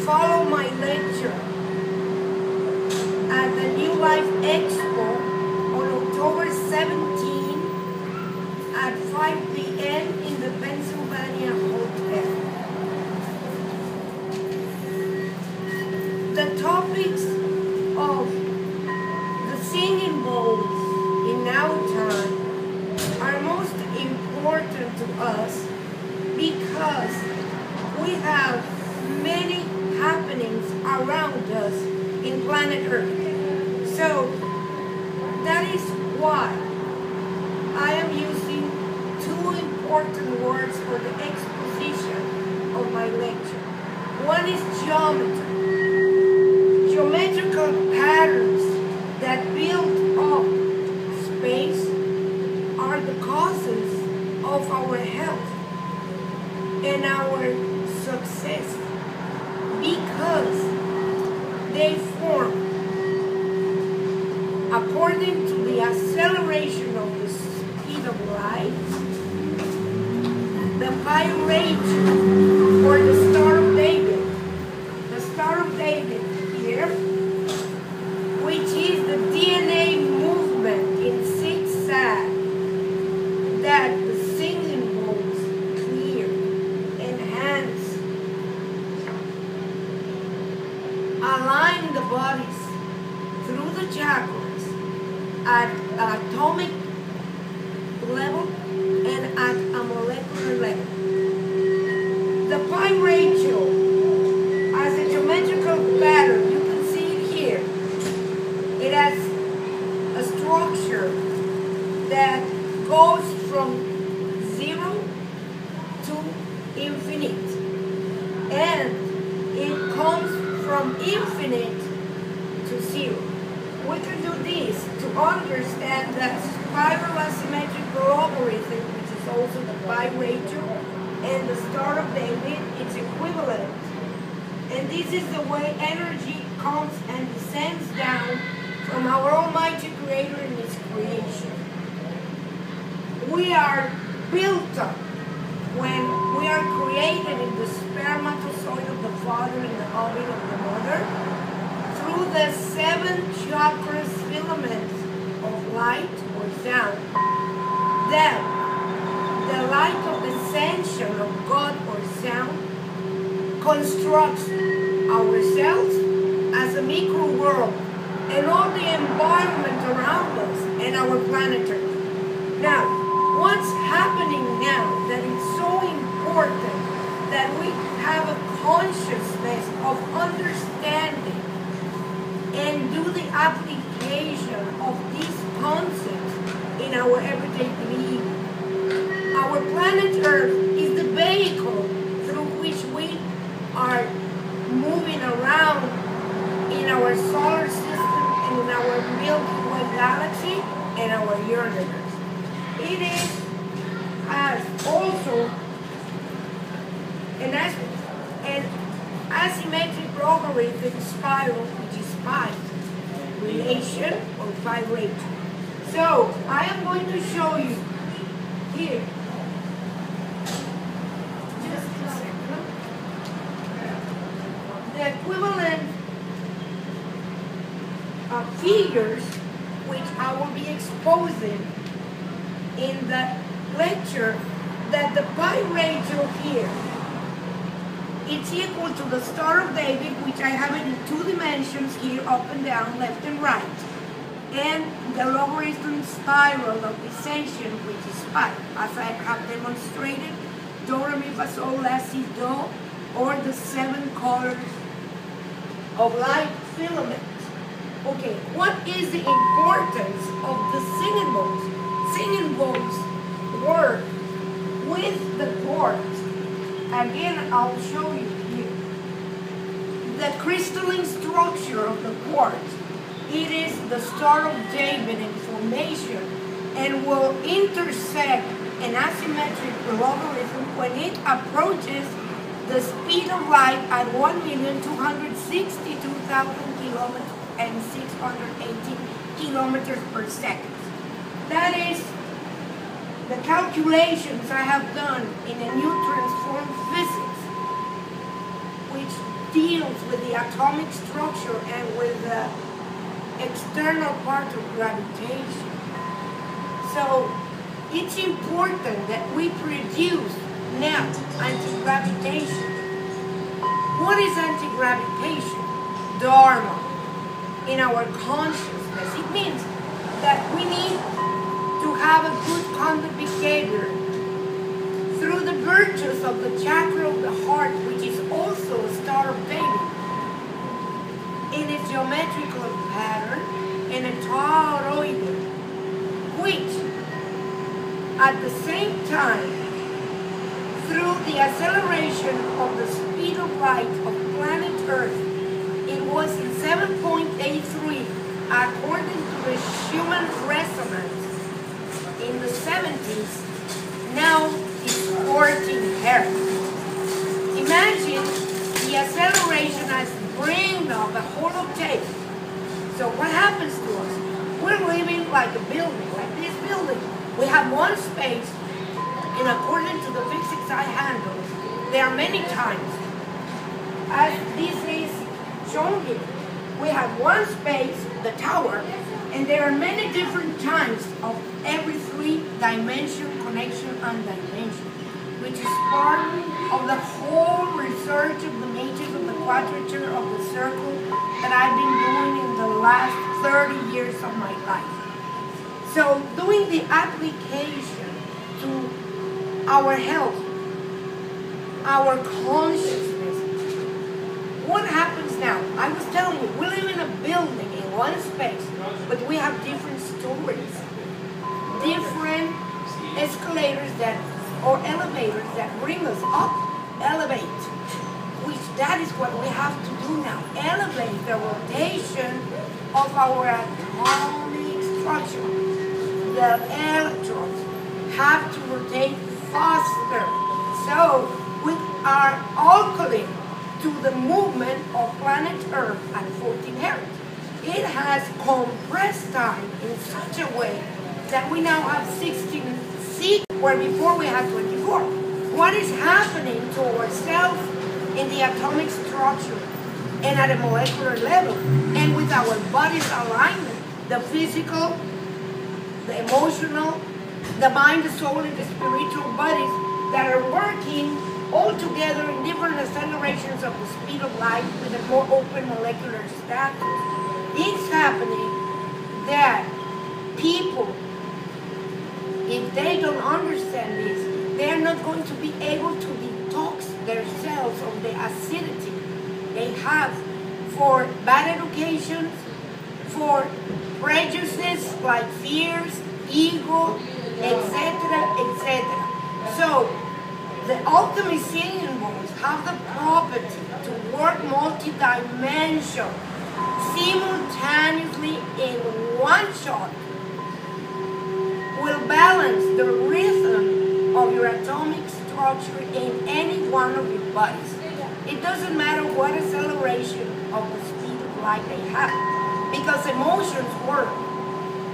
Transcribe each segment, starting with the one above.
follow my lecture at the New Life Expo on October 17 at 5 p.m. in the Pennsylvania Hotel. The topics of the singing bowls in our time are most important to us because we have many happenings around us in planet Earth. So that is why I am using two important words for the exposition of my lecture. One is geometry. Geometrical patterns that build up space are the causes of our health and our success because they form, according to the acceleration of the speed of light, the pi ratio, or the Star of David. The Star of David here, which is the DNA movement in zigzag that the singing bowls clear, enhance, align the bodies through the chakras at atomic level and at a molecular level. The pi ratio as a geometrical pattern, you can see it here. It has a structure that goes from 0 to infinite, and it comes from infinite to 0. We can do this to understand that spiral asymmetrical logarithm, which is also the pi ratio, and the Star of David, it's equivalent. And this is the way energy comes and descends down from our Almighty Creator in His creation. We are built up when we are created in the spermatozoid of the Father and the ovum of the Mother through the 7 chakras filaments of light or sound. That the light of ascension of God or sound constructs ourselves as a micro world and all the environment around us and our planet Earth. Now, what's happening now that it's so important that we have a consciousness of understanding and do the application of these concepts in our everyday living. Our planet Earth is the vehicle through which we are moving around in our solar system and in our Milky Way galaxy and our universe. It is as also an asymmetric logarithm spiral, which is pi relation or pi ratio. So I am going to show you here. Just a second. The equivalent figures which I will be exposing in the lecture, that the pi ratio here, it's equal to the Star of David, which I have it in 2 dimensions here, up and down, left and right, and the logarithm spiral of descension, which is pi, as I have demonstrated, do, re, mi, fa, sol, la, si, do, or the 7 colors of light filament. Okay, what is the importance of the singing bowls? Singing bowls work with the chords. Again, I'll show you here. The crystalline structure of the quartz, it is the Star of David in formation and will intersect an asymmetric logarithm when it approaches the speed of light at 1,262,000 kilometers and 618 kilometers per second. That is the calculations I have done in a new transformed physics, which deals with the atomic structure and with the external part of gravitation. So it's important that we produce now anti-gravitation. What is anti-gravitation? Dharma in our consciousness. It means that we need to have a good conduct behavior through the virtues of the chakra of the heart, which is also a star of David, in its geometrical pattern and a toroidal, which at the same time, through the acceleration of the speed of light of planet Earth, it was in 7.83 according to the Schumann resonance in the 70s. Now it's 14 hertz. Imagine the acceleration as bring up a hollow tape. So what happens to us? We're living like a building, like this building. We have one space, and according to the physics I handle, there are many times, as this is shown here, we have one space, the tower, and there are many different times of every 3-dimension connection and dimension, which is part of the whole research of the matrix of the quadrature of the circle that I've been doing in the last 30 years of my life. So doing the application to our health, our consciousness, what happens now? I was telling you, we live in a building in one space, but we have different stories, different escalators or elevators that bring us up, elevate, which that is what we have to do now, elevate the rotation of our atomic structure. The electrons have to rotate faster. So we are alkaline to the movement of planet Earth at 14 hertz. It has compressed time in such a way that we now have 16 seconds, where before we had 24. What is happening to ourselves in the atomic structure and at a molecular level, and with our body's alignment, the physical, the emotional, the mind, the soul, and the spiritual bodies that are working all together in different accelerations of the speed of light with a more open molecular status. It's happening that people, if they don't understand this, they're not going to be able to detox themselves of the acidity they have for bad education, for prejudices like fears, ego, etc., etc. So the ultimate symbols have the property to work multi-dimensional, simultaneously in one shot, will balance the rhythm of your atomic structure in any one of your bodies. It doesn't matter what acceleration of the speed of light they have, because emotions work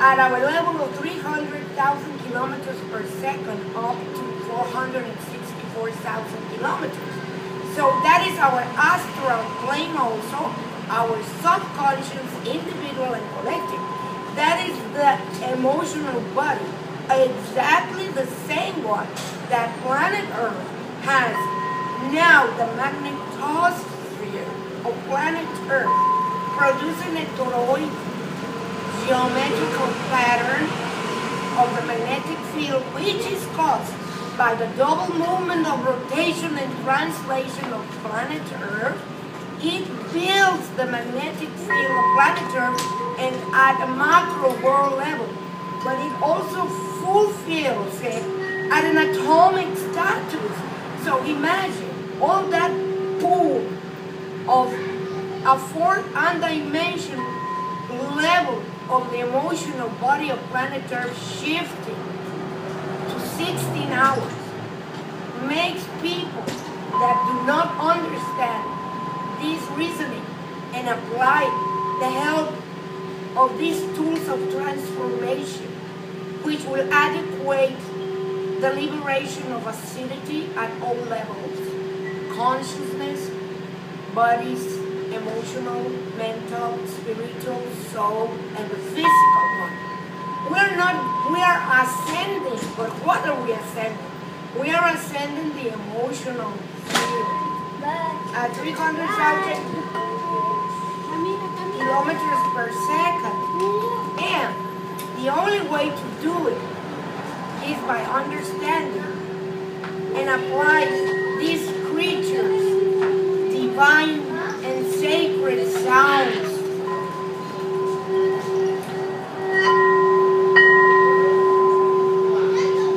at our level of 300,000 kilometers per second up to 464,000 kilometers. So that is our astral plane also, our subconscious, individual and collective. That is the emotional body, exactly the same one that planet Earth has. Now the magnetosphere of planet Earth producing a toroid geometrical pattern of the magnetic field, which is caused by the double movement of rotation and translation of planet Earth. It builds the magnetic field of planet Earth and at a macro world level, but it also fulfills it at an atomic status. So imagine all that pool of a fourth dimension level of the emotional body of planet Earth shifting to 16 hours makes people that do not understand this reasoning and apply the help of these tools of transformation, which will adequate the liberation of acidity at all levels, consciousness, bodies, emotional, mental, spiritual, soul, and the physical one. We are ascending, but what are we ascending? We are ascending the emotional field at 300,000 kilometers per second. And the only way to do it is by understanding and applying these creatures, divine and sacred sounds.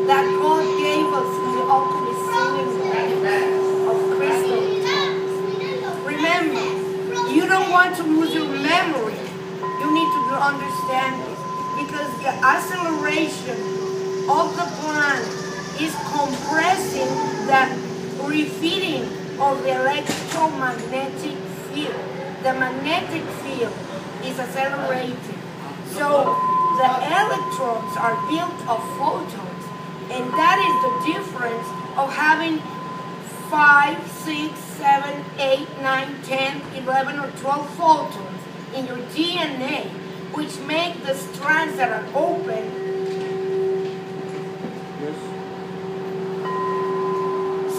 That God gave us in the ultimate singing of crystal. Remember, you don't want to lose your memory. You need to understand it, because the acceleration of the planet is compressing the refitting of the electromagnetic field. The magnetic field is accelerating. So the electrons are built of photons, and that is the difference of having 5, 6, 7, 8, 9, 10, 11, or 12 photons in your DNA, which make the strands that are open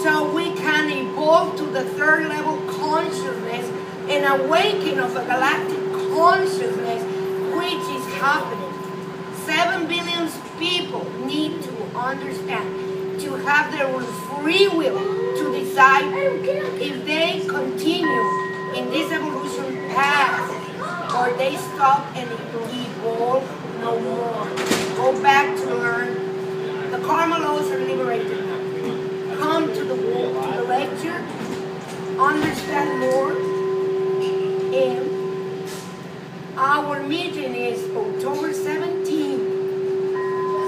so we can evolve to the third level consciousness and awaken of a galactic consciousness, which is happening. 7 billion people need to understand, to have their own free will to decide if they continue in this evolution path or they stop and evolve no more. Go back to learn. The karma laws are liberated now. Come to the lecture, understand more, and our meeting is October 17th,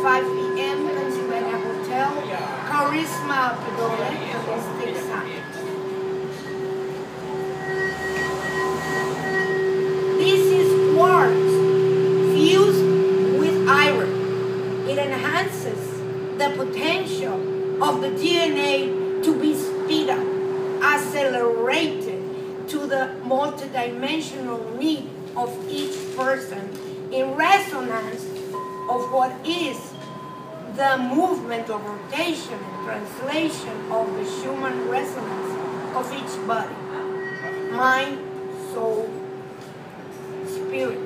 5 p.m. Pennsylvania Hotel, Karisma Appedole, Mystic Science. This is quartz fused with iron. It enhances the potential of the DNA to be speed up, accelerated to the multidimensional need of each person in resonance of what is the movement of rotation and translation of the Schumann resonance of each body, mind, soul, spirit,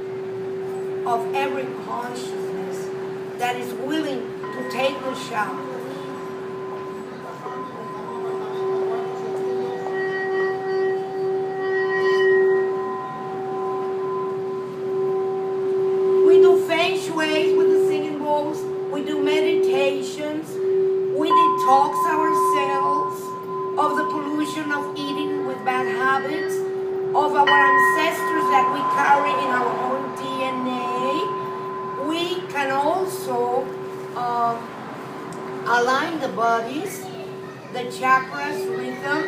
of every consciousness that is willing to take the shower. With the singing bowls, we do meditations, we detox ourselves of the pollution of eating with bad habits, of our ancestors that we carry in our own DNA. We can also align the bodies, the chakras, rhythm.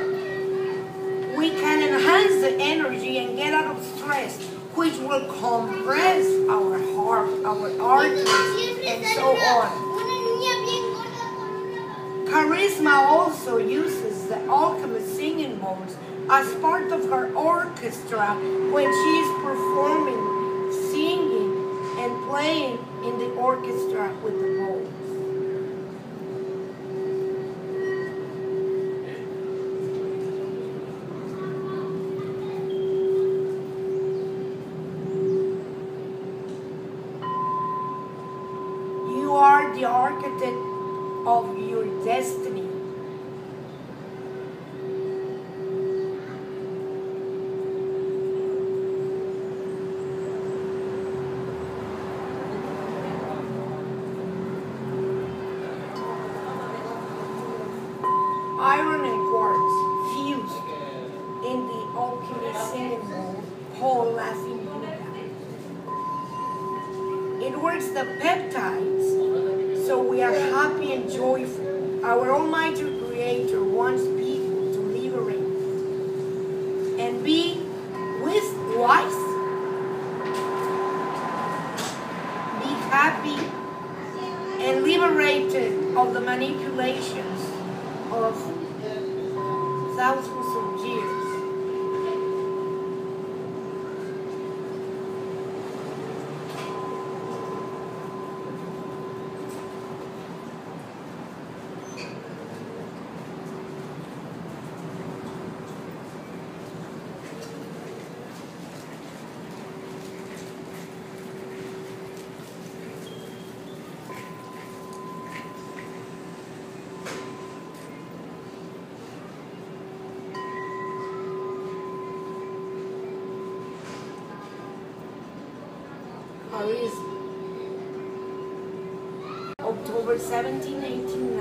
We can enhance the energy and get out of stress, which will compress our heart, our arteries, and so on. Karisma also uses the alchemist singing bowls as part of her orchestra when she is performing, singing, and playing in the orchestra with the bowls. You are the architect of your destiny. Iron and quartz fused in the alchemy singing bowl called Laughing Buddha. It works the peptides, so we are happy and joyful. Our Almighty Creator wants people to liberate and be wise, be happy, and liberated of the manipulations of thousands of years. Paris, October 17, 1890.